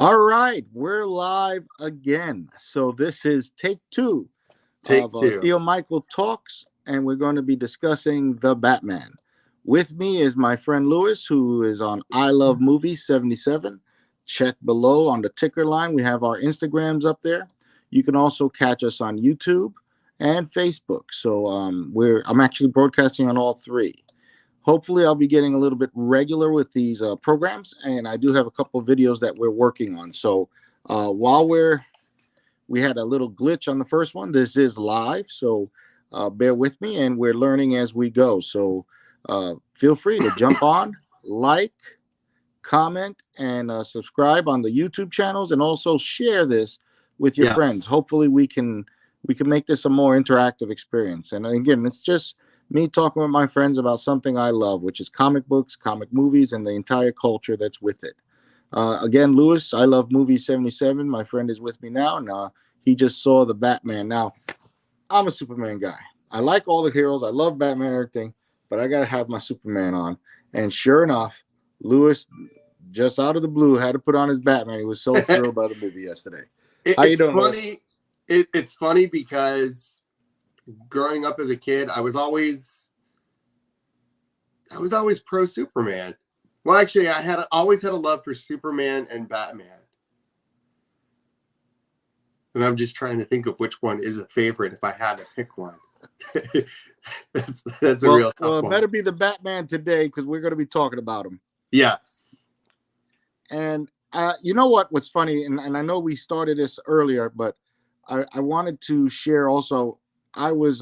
All right, we're live again. So this is take two Take of two. Theo Michael Talks, and we're going to be discussing The Batman. With me is my friend Lewis, who is on I Love Movies 77. Check below on the ticker line. We have our Instagrams up there. You can also catch us on YouTube and Facebook. So I'm actually broadcasting on all three. Hopefully, I'll be getting a little bit regular with these programs, and I do have a couple of videos that we're working on. So while we had a little glitch on the first one, this is live, so bear with me, and we're learning as we go. So feel free to jump on, like, comment, and subscribe on the YouTube channels, and also share this with your friends. Hopefully, we can make this a more interactive experience. And again, it's just me talking with my friends about something I love, which is comic books, comic movies, and the entire culture that's with it. Again, Lewis, I Love Movies 77. My friend is with me now, and he just saw The Batman. Now, I'm a Superman guy. I like all the heroes. I love Batman and everything, but I got to have my Superman on. And sure enough, Lewis, just out of the blue, had to put on his Batman. He was so thrilled by the movie yesterday. How you doing, funny. It's funny because growing up as a kid, I was always pro Superman. Well, actually, I always had a love for Superman and Batman, and I'm just trying to think of which one is a favorite if I had to pick one. that's a real tough one. It better be the Batman today because we're going to be talking about him. Yes. And you know what's funny, and I know we started this earlier, but I wanted to share also. I was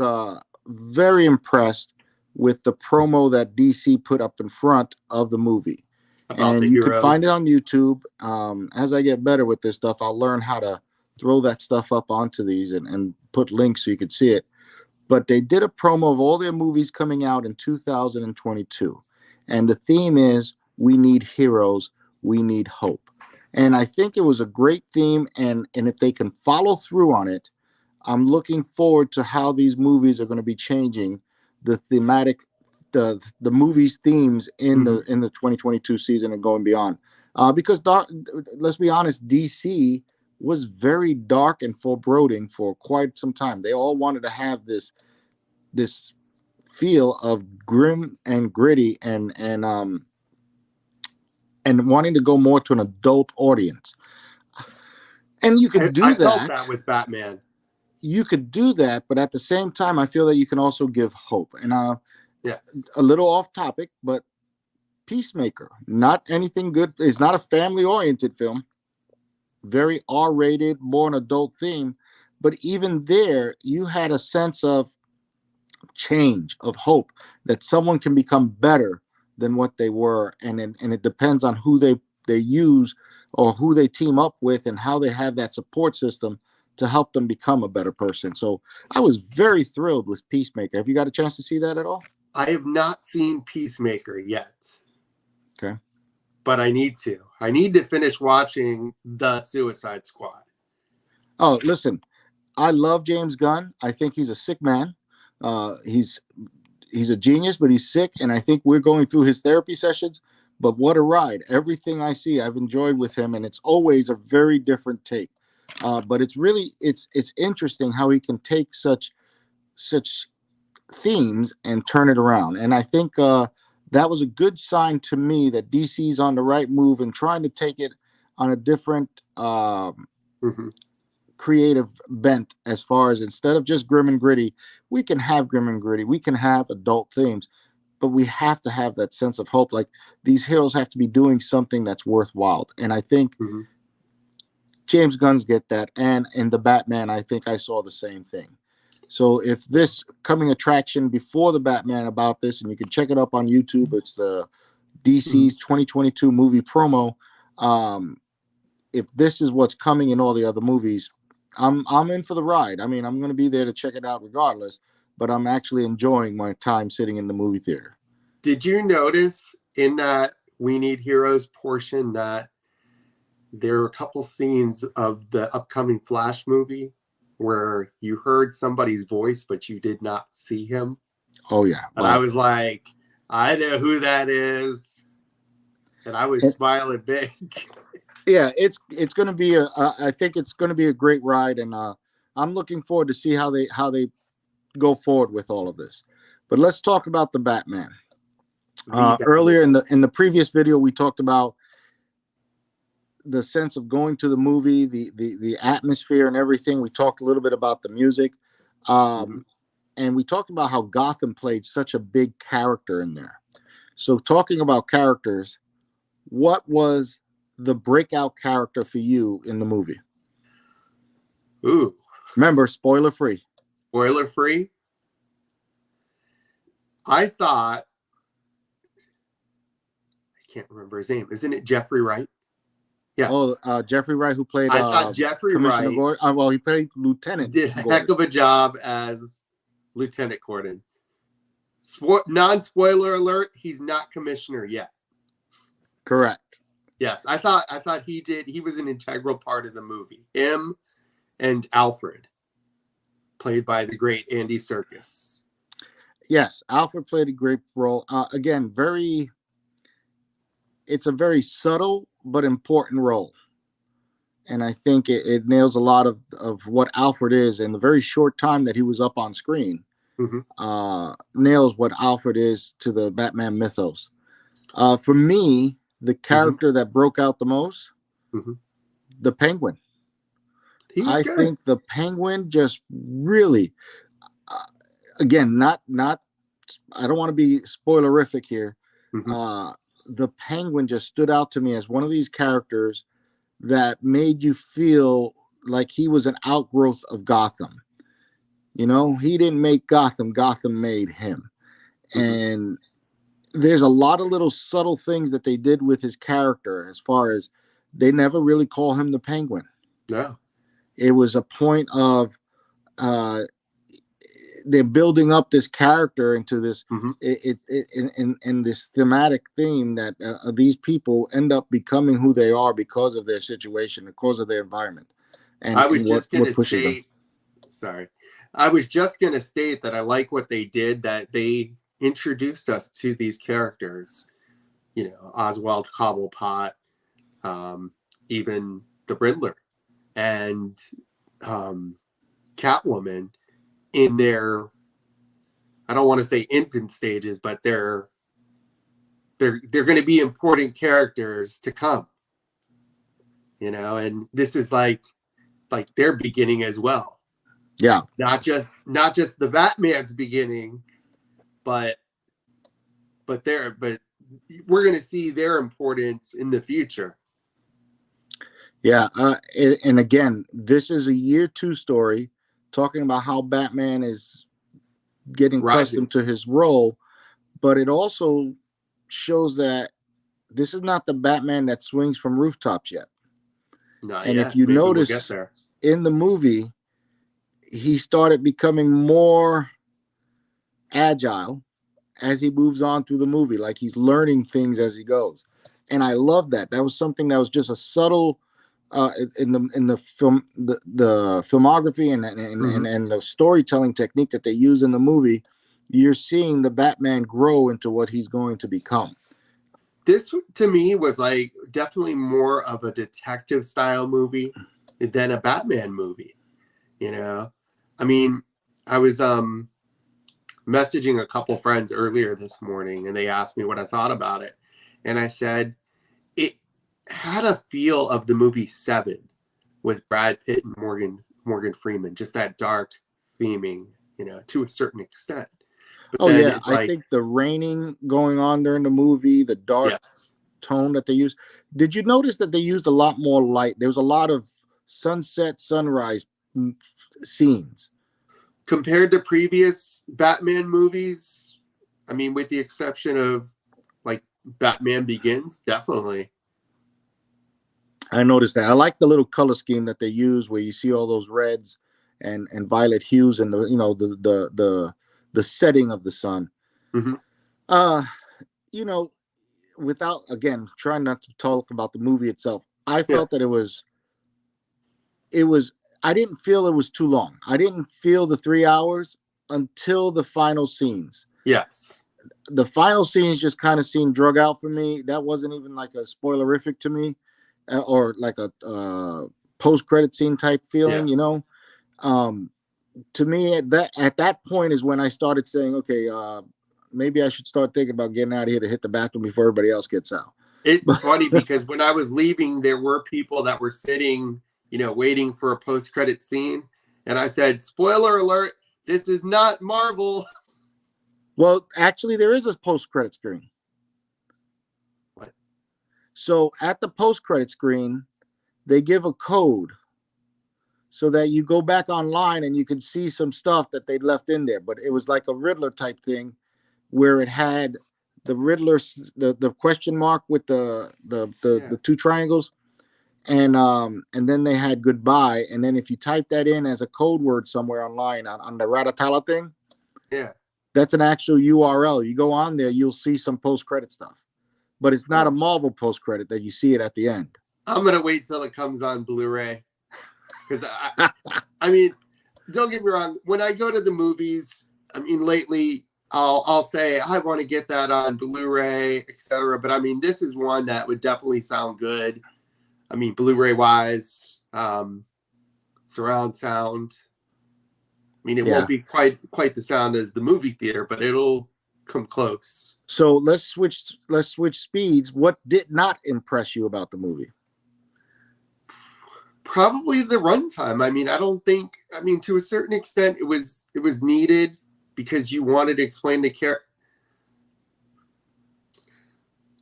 very impressed with the promo that DC put up in front of the movie. And you can find it on YouTube. As I get better with this stuff, I'll learn how to throw that stuff up onto these and put links so you could see it. But they did a promo of all their movies coming out in 2022. And the theme is, we need heroes, we need hope. And I think it was a great theme. And if they can follow through on it, I'm looking forward to how these movies are going to be changing the thematic, the movies themes in the 2022 season and going beyond. Because let's be honest, DC was very dark and foreboding for quite some time. They all wanted to have this feel of grim and gritty and wanting to go more to an adult audience. And you could do that. I felt that with Batman. You could do that, but at the same time, I feel that you can also give hope. And yes, a little off topic, but Peacemaker, not anything good. It's not a family-oriented film. Very R-rated, more an adult theme. But even there, you had a sense of change, of hope, that someone can become better than what they were. And it depends on who they use or who they team up with and how they have that support system to help them become a better person. So I was very thrilled with Peacemaker. Have you got a chance to see that at all? I have not seen Peacemaker yet. Okay. But I need to. I need to finish watching The Suicide Squad. Oh, listen, I love James Gunn. I think he's a sick man. He's a genius, but he's sick. And I think we're going through his therapy sessions. But what a ride. Everything I see, I've enjoyed with him. And it's always a very different take. But it's really it's interesting how he can take such themes and turn it around. And I think that was a good sign to me that DC's on the right move and trying to take it on a different creative bent, as far as instead of just grim and gritty, we can have grim and gritty, we can have adult themes, but we have to have that sense of hope. Like, these heroes have to be doing something that's worthwhile. And I think James Gunn's get that, and in the Batman, I think I saw the same thing. So if this coming attraction before the Batman about this, and you can check it up on YouTube, it's the DC's 2022 movie promo. If this is what's coming in all the other movies, I'm in for the ride. I mean, I'm going to be there to check it out regardless, but I'm actually enjoying my time sitting in the movie theater. Did you notice in that We Need Heroes portion that there are a couple scenes of the upcoming Flash movie where you heard somebody's voice, but you did not see him? Oh, yeah. And I was like, I know who that is. And I was smiling big. Yeah, it's going to be I think it's going to be a great ride, and I'm looking forward to see how they go forward with all of this. But let's talk about the Batman. The Earlier Batman. in the previous video, we talked about the sense of going to the movie, the atmosphere and everything. We talked a little bit about the music, Mhm. and we talked about how Gotham played such a big character in there. So, talking about characters, what was the breakout character for you in the movie? Ooh, Remember, spoiler free. spoiler free. I thought, I can't remember his name. Isn't it Jeffrey Wright? Oh, Yes. Jeffrey Wright, who played I thought Jeffrey Commissioner Wright Gordon. Well, he played Lieutenant did a heck Gordon. of a job as Lieutenant Gordon. Non-spoiler alert, he's not commissioner yet. Correct. Yes, I thought he was an integral part of the movie. Him and Alfred, played by the great Andy Serkis. Yes, Alfred played a great role. Again, it's a very subtle but important role. And I think it nails a lot of what Alfred is in the very short time that he was up on screen. Mm-hmm. Nails what Alfred is to the Batman mythos. For me, the character that broke out the most, the Penguin. He was I good. think the Penguin just really, again, not. I don't want to be spoilerific here. The Penguin just stood out to me as one of these characters that made you feel like he was an outgrowth of Gotham. You know, he didn't make Gotham, Gotham made him. And there's a lot of little subtle things that they did with his character, as far as they never really call him the Penguin. No. It was a point of they're building up this character into this in this thematic theme that these people end up becoming who they are because of their situation, because of their environment, and I was just going what to pushes them. say, sorry, I was just going to state that I like what they did, that they introduced us to these characters, you know, Oswald Cobblepot, even the Riddler, and Catwoman in their, I don't want to say infant stages, but they're going to be important characters to come, you know, and this is like their beginning as well. Yeah, not just the Batman's beginning, but we're going to see their importance in the future. Yeah, and again, this is a year 2 story talking about how Batman is getting accustomed to his role, but it also shows that this is not the Batman that swings from rooftops yet. Not and yet. If you Maybe notice, we'll get there. In the movie, he started becoming more agile as he moves on through the movie, like he's learning things as he goes. And I love that. That was something that was just a subtle in the film, the filmography and the storytelling technique that they use in the movie. You're seeing the Batman grow into what he's going to become. This to me was like definitely more of a detective style movie than a Batman movie. You know, I mean, I was messaging a couple friends earlier this morning, and they asked me what I thought about it, and I said it had a feel of the movie Seven with Brad Pitt and Morgan Freeman, just that dark theming, you know, to a certain extent. But then it's I think the raining going on during the movie, the dark tone that they use. Did you notice that they used a lot more light? There was a lot of sunset, sunrise scenes compared to previous Batman movies. I mean, with the exception of like Batman Begins, definitely. I noticed that. I like the little color scheme that they use, where you see all those reds and violet hues, and the setting of the sun. You know, without, again, trying not to talk about the movie itself, I felt that it was I didn't feel it was too long. I didn't feel the 3 hours until the final scenes. Yes. The final scenes just kind of seemed drug out for me. That wasn't even like a spoilerific to me. or like a post-credit scene type Yeah. feeling, you know. To me, at that point is when I started saying, okay, maybe I should start thinking about getting out of here to hit the bathroom before everybody else gets out. It's funny because when I was leaving, there were people that were sitting, waiting for a post-credit scene. And I said, spoiler alert, this is not Marvel. Well, actually, there is a post-credit screen. What? So at the post-credit screen, they give a code so that you go back online and you can see some stuff that they left in there. But it was like a Riddler type thing where it had the Riddler, the question mark with the two triangles, and then they had goodbye, and then if you type that in as a code word somewhere online on the Ratatala thing, that's an actual URL. You go on there, you'll see some post-credit stuff, but it's not a Marvel post-credit that you see it at the end. I'm gonna wait till it comes on Blu-ray because I mean, don't get me wrong. When I go to the movies, I mean, lately I'll say I want to get that on Blu-ray, etc. But I mean, this is one that would definitely sound good. I mean, Blu-ray wise, surround sound. I mean, it won't be quite the sound as the movie theater, but it'll come close. So let's switch speeds. What did not impress you about the movie? Probably the runtime. I mean, to a certain extent, it was needed because you wanted to explain the character.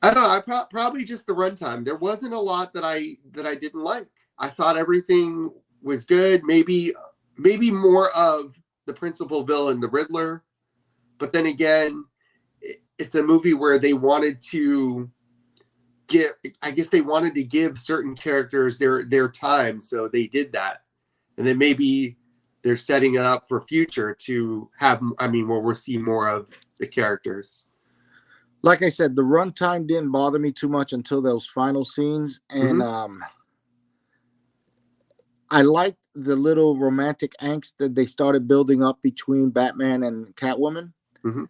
I don't know. Probably just the runtime. There wasn't a lot that I didn't like. I thought everything was good. Maybe more of the principal villain, the Riddler. But then again, it's a movie where they wanted to give certain characters their time, so they did that. And then maybe they're setting it up for future to have, where we'll see more of the characters. Like I said, the runtime didn't bother me too much until those final scenes. And I liked the little romantic angst that they started building up between Batman and Catwoman. Mm-hmm.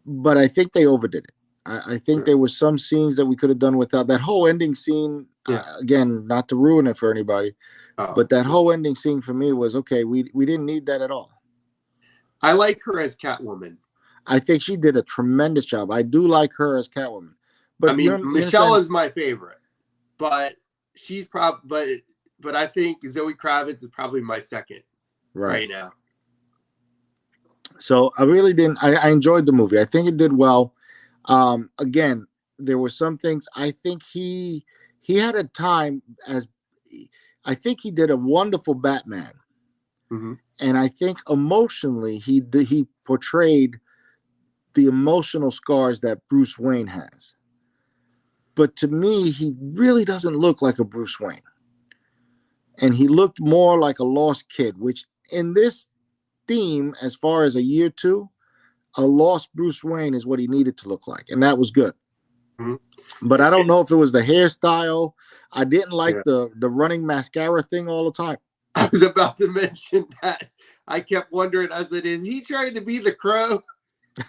But I think they overdid it. I think there were some scenes that we could have done without. That whole ending scene, again, not to ruin it for anybody, but that whole ending scene for me was, okay, we didn't need that at all. I like her as Catwoman. I think she did a tremendous job. I do like her as Catwoman. But Michelle is my favorite, but she's probably, but I think Zoe Kravitz is probably my second right now. So I really didn't. I enjoyed the movie. I think it did well. Again, there were some things. I think he had a time as. I think he did a wonderful Batman, and I think emotionally he portrayed the emotional scars that Bruce Wayne has. But to me, he really doesn't look like a Bruce Wayne, and he looked more like a lost kid. Which in this theme, as far as a year two, a lost Bruce Wayne is what he needed to look like, and that was good. But I don't know if it was the hairstyle. I didn't like the running mascara thing all the time. I was about to mention that. I kept wondering, I said, is he trying to be the Crow?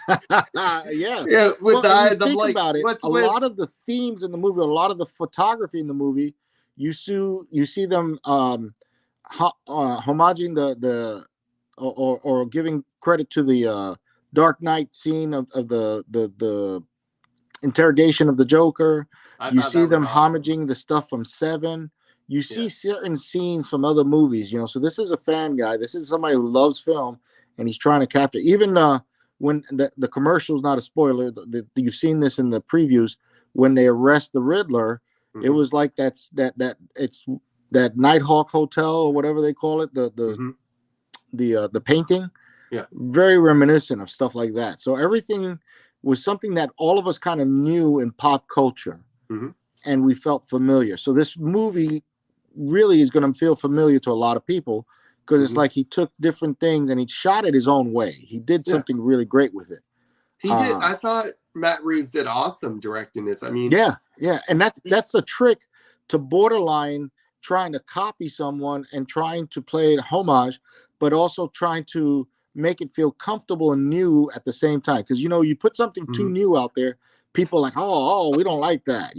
Yeah, with the eyes. I'm like, about it, lot of the themes in the movie, a lot of the photography in the movie, you see them homaging the or giving credit to the Dark Knight scene of the interrogation of the Joker. You see them homaging the stuff from Seven. You see certain scenes from other movies, so this is a fan guy. This is somebody who loves film, and he's trying to capture. Even when the commercial is not a spoiler, you've seen this in the previews. When they arrest the Riddler, it was like it's that Nighthawk Hotel or whatever they call it. The painting, very reminiscent of stuff like that. So everything was something that all of us kind of knew in pop culture, and we felt familiar. So this movie really is going to feel familiar to a lot of people because it's like he took different things and he shot it his own way. He did something really great with it. He did. I thought Matt Reeves did awesome directing this. I mean, and that's a trick to borderline trying to copy someone and trying to play it homage, but also trying to make it feel comfortable and new at the same time. Because you put something too new out there, people are like, oh, we don't like that.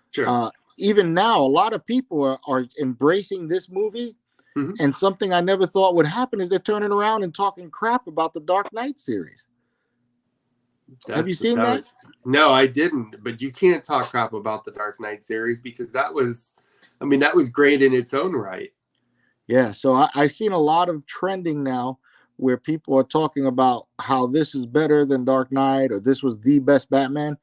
Sure. even now, a lot of people are embracing this movie. Mhm. And something I never thought would happen is they're turning around and talking crap about the Dark Knight series. Have you seen that? No, I didn't. But you can't talk crap about the Dark Knight series because that was great in its own right. Yeah, so I've seen a lot of trending now where people are talking about how this is better than Dark Knight or this was the best Batman.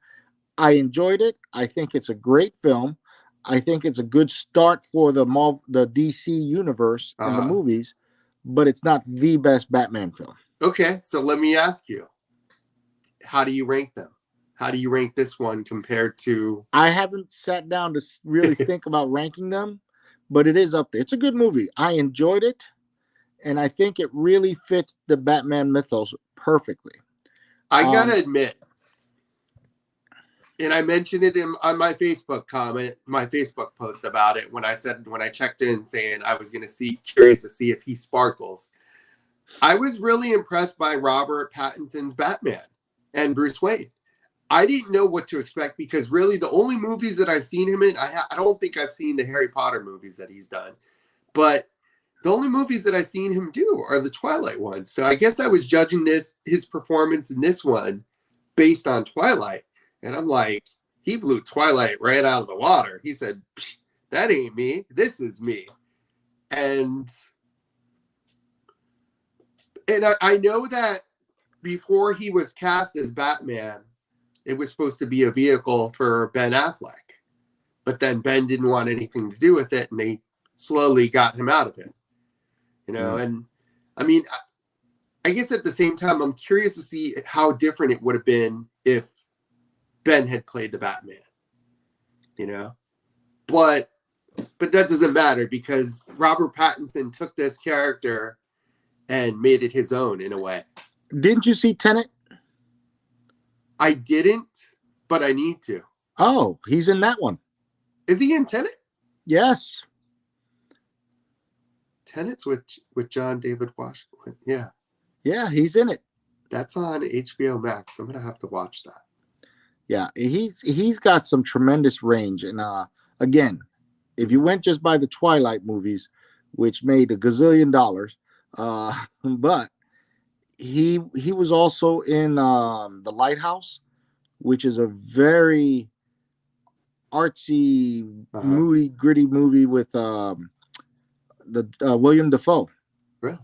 I enjoyed it. I think it's a great film. I think it's a good start for the DC universe in the movies, but it's not the best Batman film. Okay, so let me ask you, how do you rank them? How do you rank this one compared to... I haven't sat down to really think about ranking them, but it is up there. It's a good movie. I enjoyed it, and I think it really fits the Batman mythos perfectly. I gotta admit, and I mentioned it on my Facebook post about it when I checked in saying I was curious to see if he sparkles. I was really impressed by Robert Pattinson's Batman and Bruce Wayne. I didn't know what to expect because really the only movies that I've seen him in, I don't think I've seen the Harry Potter movies that he's done, but the only movies that I've seen him do are the Twilight ones. So I guess I was judging his performance in this one based on Twilight. And I'm like, he blew Twilight right out of the water. He said, that ain't me. This is me. And I know that before he was cast as Batman, it was supposed to be a vehicle for Ben Affleck. But then Ben didn't want anything to do with it, and they slowly got him out of it. And I mean, I guess at the same time, I'm curious to see how different it would have been if Ben had played the Batman, but that doesn't matter because Robert Pattinson took this character and made it his own in a way. Didn't you see Tenet? I didn't, but I need to. Oh, he's in that one. Is he in Tenet? Yes. Tenet's with John David Washington. Yeah. Yeah, he's in it. That's on HBO Max. I'm gonna have to watch that. Yeah, he's got some tremendous range. And again, if you went just by the Twilight movies, which made $1 gazillion, but he was also in The Lighthouse, which is a very artsy, moody, gritty movie with William Defoe. Really?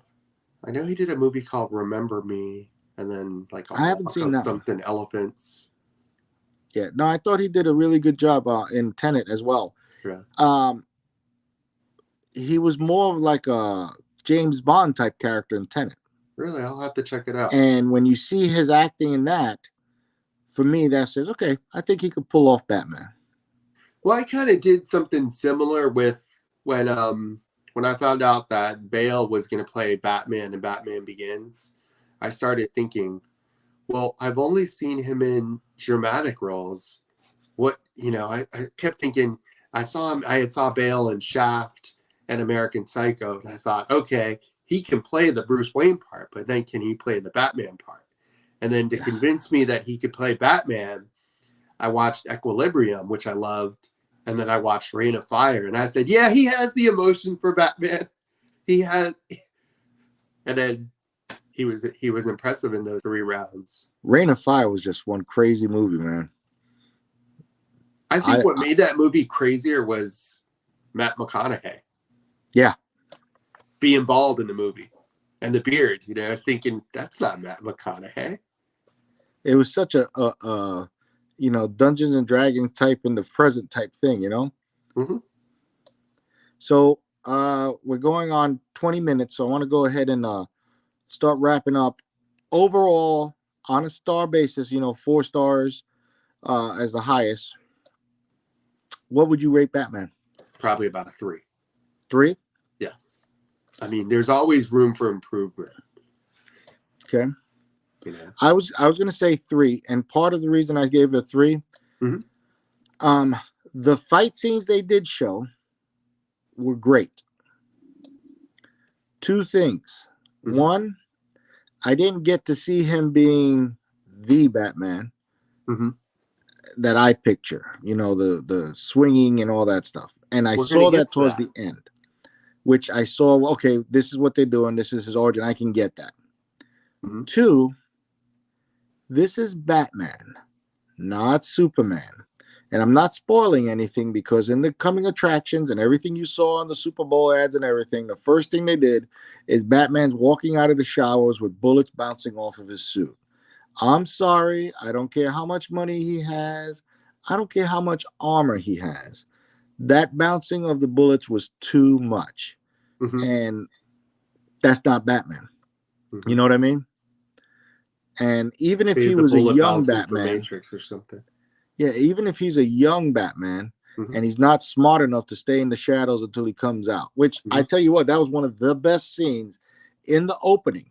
I know he did a movie called Remember Me, and then I haven't seen that something one. Elephants. Yeah, no, I thought he did a really good job in Tenet as well. Yeah. He was more of like a James Bond type character in Tenet. Really? I'll have to check it out. And when you see his acting in that, for me, that says, okay, I think he could pull off Batman. Well, I kind of did something similar with when I found out that Bale was going to play Batman in Batman Begins. I started thinking, well, I've only seen him in dramatic roles. What, I kept thinking, I had saw Bale in Shaft and American Psycho, and I thought, okay, he can play the Bruce Wayne part, but then can he play the Batman part? And then to convince me that he could play Batman, I watched Equilibrium, which I loved, and then I watched Reign of Fire, and I said, yeah, he has the emotion for Batman. And then he was impressive in those 3 rounds. Reign of Fire was just one crazy movie, man. I think what made that movie crazier was Matt McConaughey. Yeah. Being bald in the movie. And the beard, thinking, that's not Matt McConaughey. It was such a Dungeons and Dragons type in the present type thing, Mm-hmm. So we're going on 20 minutes, so I want to go ahead and start wrapping up. Overall, on a star basis, 4 stars as the highest. What would you rate Batman? Probably about a 3. 3? Yes. I mean, there's always room for improvement. Okay. I was going to say 3, and part of the reason I gave it a 3, the fight scenes they did show were great. 2 things. Mm-hmm. 1, I didn't get to see him being the Batman. Mm-hmm. that I picture. You know, the swinging and all that stuff. And I We're gonna saw get that to towards that. the end, which I saw. Okay, this is what they're doing. This is his origin. I can get that. Mhm. Two, this is Batman, not Superman. And I'm not spoiling anything because in the coming attractions and everything you saw on the Super Bowl ads and everything, the first thing they did is Batman's walking out of the showers with bullets bouncing off of his suit. I'm sorry. I don't care how much money he has. I don't care how much armor he has. That bouncing of the bullets was too much. Mhm. And that's not Batman. You Mhm. know what I mean? And even if he Save the was a bullet young bouncing for Batman, Matrix or something. yeah, even if he's a young Batman Mhm. and he's not smart enough to stay in the shadows until he comes out, which I Mhm. tell you what, that was one of the best scenes in the opening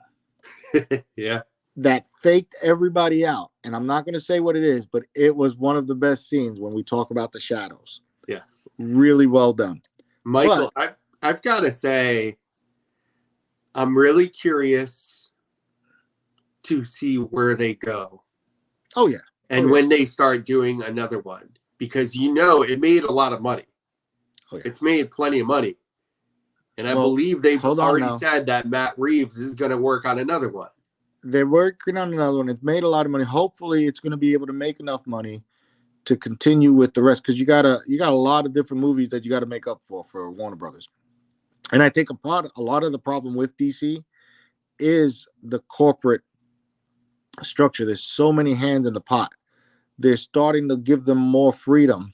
Yeah. that faked everybody out. And I'm not going to say what it is, but it was one of the best scenes when we talk about the shadows. Yes. Really well done. But Michael, I've got to say, I'm really curious to see where they go oh yeah, and when they start doing another one, because it made a lot of money. oh yeah. It's made plenty of money. And I Well, believe they've hold on already now. said that Matt Reeves is going to work on another one. They're working on another one. It's made a lot of money. Hopefully, it's going to be able to make enough money to continue with the rest, because you got a lot of different movies that you got to make up for Warner Brothers. And I think a lot of the problem with DC is the corporate structure. There's so many hands in the pot. They're starting to give them more freedom,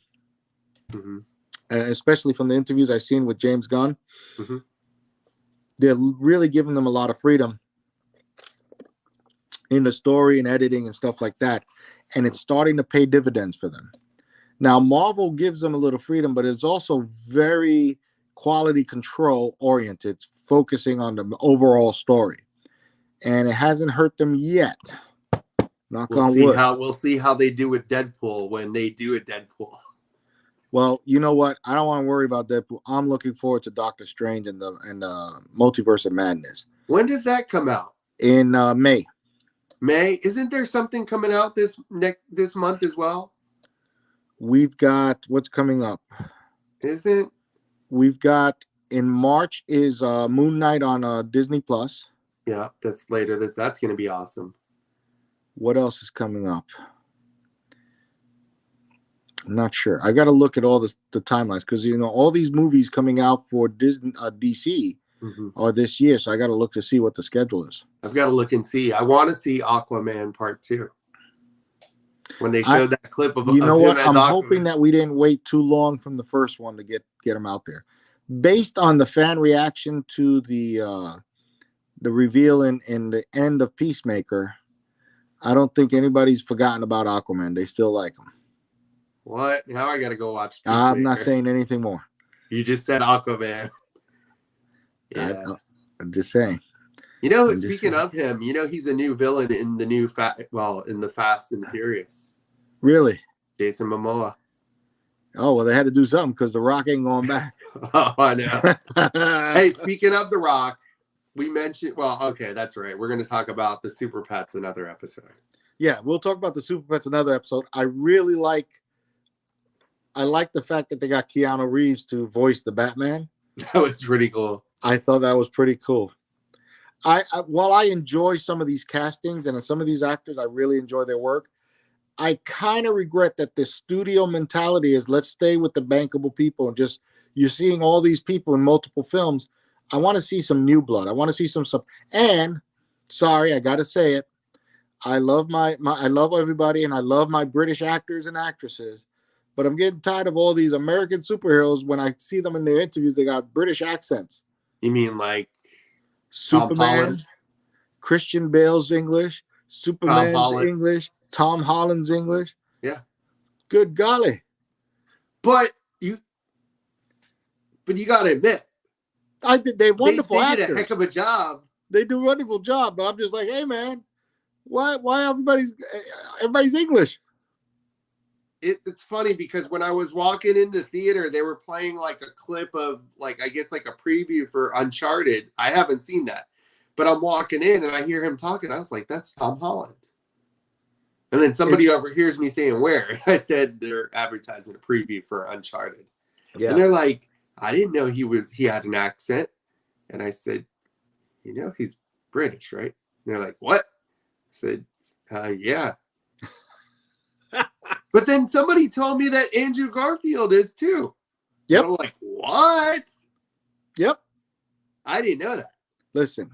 Mhm. especially from the interviews I've seen with James Gunn. Mhm. They're really giving them a lot of freedom in the story and editing and stuff like that. And it's starting to pay dividends for them. Now, Marvel gives them a little freedom, but it's also very quality control oriented, focusing on the overall story. And it hasn't hurt them yet. Knock on wood. We'll see how they do with Deadpool when they do a Deadpool. Well, you know what? I don't want to worry about Deadpool. I'm looking forward to Doctor Strange and the Multiverse of Madness When does that come out? in May. May? Isn't there something coming out this month as well? We've got what's coming up. Isn't? We've got in March is Moon Knight on Disney Plus. Yeah, that's later. That's going to be awesome. What else is coming up? I'm not sure. I got to look at all the timelines, because all these movies coming out for Disney DC Mhm. are this year, so I got to look to see what the schedule is. I've got to look and see. I want to see Aquaman Part 2. When they showed that clip of You know him what? as I'm Aquaman. hoping that we didn't wait too long from the first one to get him out there. Based on the fan reaction to the reveal in the end of Peacemaker, I don't think anybody's forgotten about Aquaman. They still like him. What? Now I got to go watch Peacemaker. I'm not saying anything more. You just said Aquaman. Yeah. I'm just saying. Speaking of him, he's a new villain in the new in the Fast and Furious. Really? Jason Momoa. Oh, well, they had to do something because The Rock ain't going back. Oh, I know. Hey, speaking of The Rock, we mentioned, okay, that's right. We're going to talk about the Super Pets another episode. Yeah, we'll talk about the Super Pets another episode. I like the fact that they got Keanu Reeves to voice the Batman. That was pretty cool. I thought that was pretty cool. While I enjoy some of these castings and some of these actors, I really enjoy their work. I kind of regret that the studio mentality is, let's stay with the bankable people, and just, you're seeing all these people in multiple films. I want to see some new blood. I want to see some stuff. And sorry, I got to say it. I love I love everybody, and I love my British actors and actresses, but I'm getting tired of all these American superheroes. When I see them in their interviews, they got British accents. You mean like Superman, Christian Bale's English, Superman's English, Tom Holland's English. Yeah. Good golly. But you got to admit, they're wonderful they actors. did a heck of a job. They do a wonderful job, but I'm just like, hey man, why everybody's English? It's funny because when I was walking in the theater, they were playing like a clip of a preview for Uncharted. I haven't seen that, but I'm walking in and I hear him talking. I was like, that's Tom Holland. And then somebody overhears me saying, where? I said they're advertising a preview for Uncharted. Yeah. And they're like, I didn't know he had an accent. And I said, he's British, right? And they're like, what? I said, yeah. But then somebody told me that Andrew Garfield is too. Yep. And I'm like, what? Yep. I didn't know that. Listen,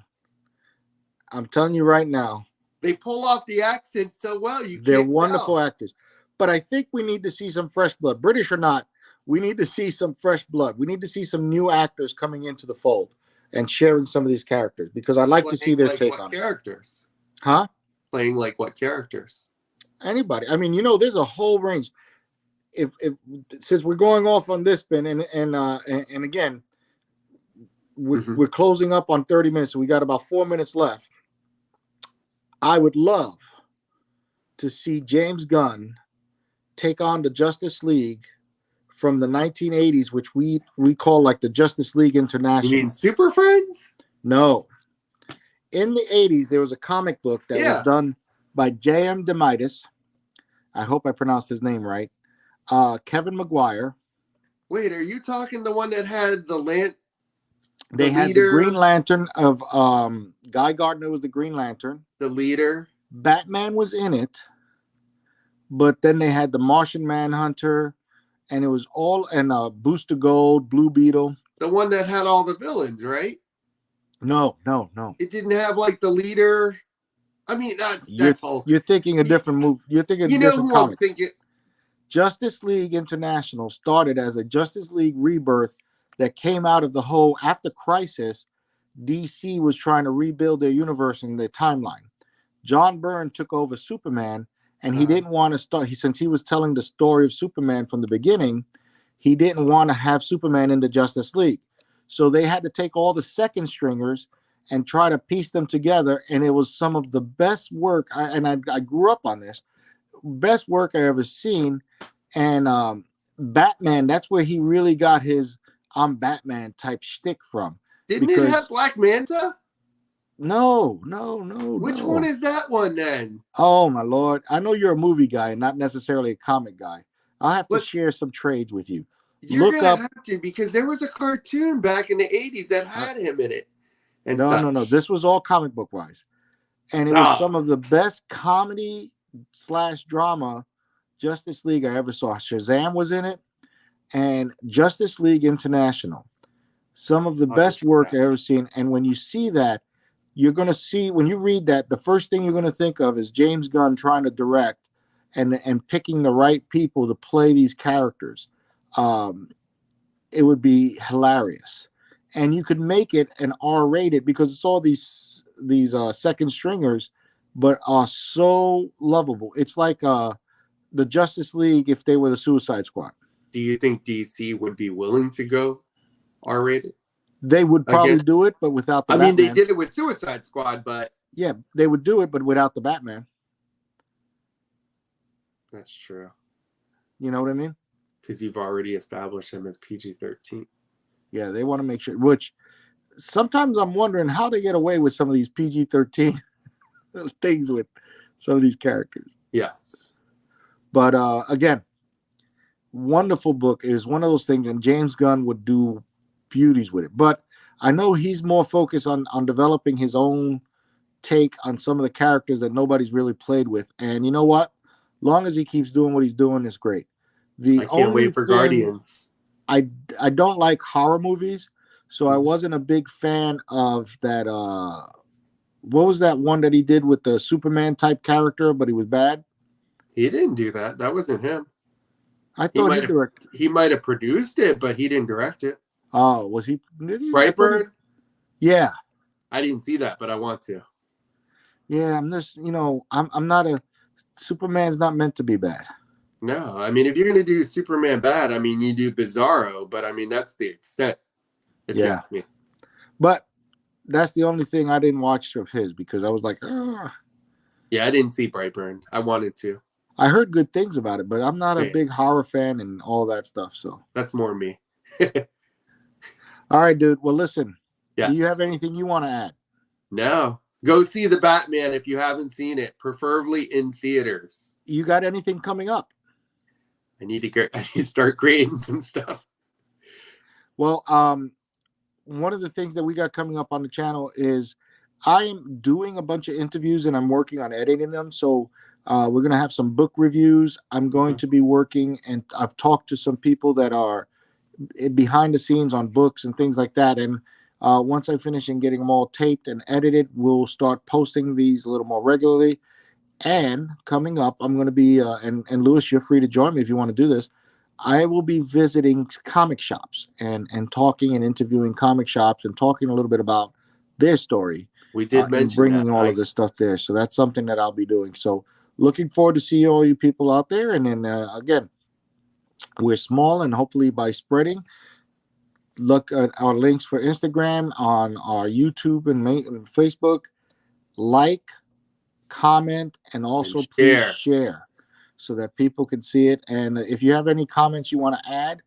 I'm telling you right now. They pull off the accent so well. They're wonderful actors. But I think we need to see some fresh blood. British or not, we need to see some fresh blood. We need to see some new actors coming into the fold and sharing some of these characters because I'd like to see their take on characters. Huh? Playing like what characters? Anybody. I mean, there's a whole range. If since we're going off on this spin and again, we're closing up on 30 minutes, so we got about 4 minutes left. I would love to see James Gunn take on the Justice League from the 1980s, which we call like the Justice League International. You mean Super Friends? No. In the 80s, there was a comic book that was done by J.M. DeMitis. I hope I pronounced his name right. Kevin Maguire. Wait, are you talking the one that had They had the Green Lantern of Guy Gardner was the Green Lantern. The leader. Batman was in it, but then they had the Martian Manhunter, and it was all Booster Gold, Blue Beetle. The one that had all the villains, right? No. It didn't have like the leader. I mean, that's all. You're thinking a different movie. You're thinking a different comic. I'm thinking. Justice League International started as a Justice League rebirth that came out of the whole after Crisis. DC was trying to rebuild their universe and their timeline. John Byrne took over Superman, and he didn't want to start. Since he was telling the story of Superman from the beginning, he didn't want to have Superman in the Justice League. So they had to take all the second stringers and try to piece them together. And it was some of the best work. I grew up on this. Best work I ever seen. And Batman, that's where he really got his I'm Batman type shtick from. Didn't it have Black Manta? No. Which one is that one then? Oh, my Lord. I know you're a movie guy, not necessarily a comic guy. I'll have to share some trades with you. You're going to have to, because there was a cartoon back in the 80s that had him in it. And no. This was all comic book wise. And it was some of the best comedy / drama Justice League I ever saw. Shazam was in it. And Justice League International. Some of the best work I ever seen. And when you see that, you're going to see, when you read that, the first thing you're going to think of is James Gunn trying to direct and picking the right people to play these characters. It would be hilarious. And you could make it an R-rated because it's all these second stringers, but are so lovable. It's like the Justice League if they were the Suicide Squad. Do you think DC would be willing to go R-rated? They would probably do it, but without the Batman. They did it with Suicide Squad, but... Yeah, they would do it, but without the Batman. That's true. You know what I mean? Because you've already established him as PG-13. Yeah, they want to make sure, which sometimes I'm wondering how they get away with some of these PG-13 things with some of these characters. Yes. But again, wonderful book. It is one of those things, and James Gunn would do beauties with it. But I know he's more focused on developing his own take on some of the characters that nobody's really played with. And you know what? Long as he keeps doing what he's doing, it's great. I can't wait for Guardians. I don't like horror movies, so I wasn't a big fan of that. What was that one that he did with the Superman type character, but he was bad? He didn't do that. That wasn't him. I thought he directed. He might have produced it, but he didn't direct it. Oh, was he? Did he Brightburn? Yeah. I didn't see that, but I want to. Yeah, I'm just, I'm not a... Superman's not meant to be bad. No, I mean, if you're going to do Superman bad, I mean, you do Bizarro, but I mean, that's the extent, if you ask me. But that's the only thing I didn't watch of his because I was like, ah. Yeah, I didn't see Brightburn. I wanted to. I heard good things about it, but I'm not a big horror fan and all that stuff, so. That's more me. All right, dude. Well, listen. Yes. Do you have anything you want to add? No. Go see the Batman if you haven't seen it, preferably in theaters. You got anything coming up? I need to start creating some stuff. Well, one of the things that we got coming up on the channel is I am doing a bunch of interviews and I'm working on editing them. So we're going to have some book reviews. I'm going to be working, and I've talked to some people that are behind the scenes on books and things like that. And once I finish and getting them all taped and edited, we'll start posting these a little more regularly. And coming up, I'm going to be, and Lewis, you're free to join me if you want to do this. I will be visiting comic shops and talking and interviewing comic shops and talking a little bit about their story. We did mention bringing that, all of this stuff there. So that's something that I'll be doing. So looking forward to see all you people out there. And then again, we're small, and hopefully by spreading, look at our links for Instagram, on our YouTube and Facebook, like, comment, and also please share so that people can see it. And if you have any comments you want to add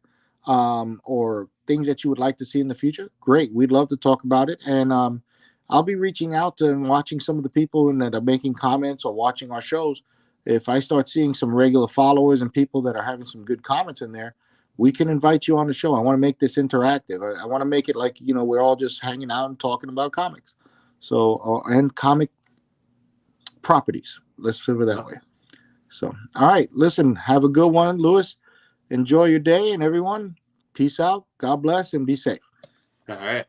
or things that you would like to see in the future, great. We'd love to talk about it. And I'll be reaching out to and watching some of the people that are making comments or watching our shows. If I start seeing some regular followers and people that are having some good comments in there, we can invite you on the show. I want to make this interactive. I want to make it like, we're all just hanging out and talking about comics. So, and comic properties. Let's put it that way. So, all right. Listen, have a good one, Lewis. Enjoy your day, and everyone, peace out. God bless, and be safe. All right.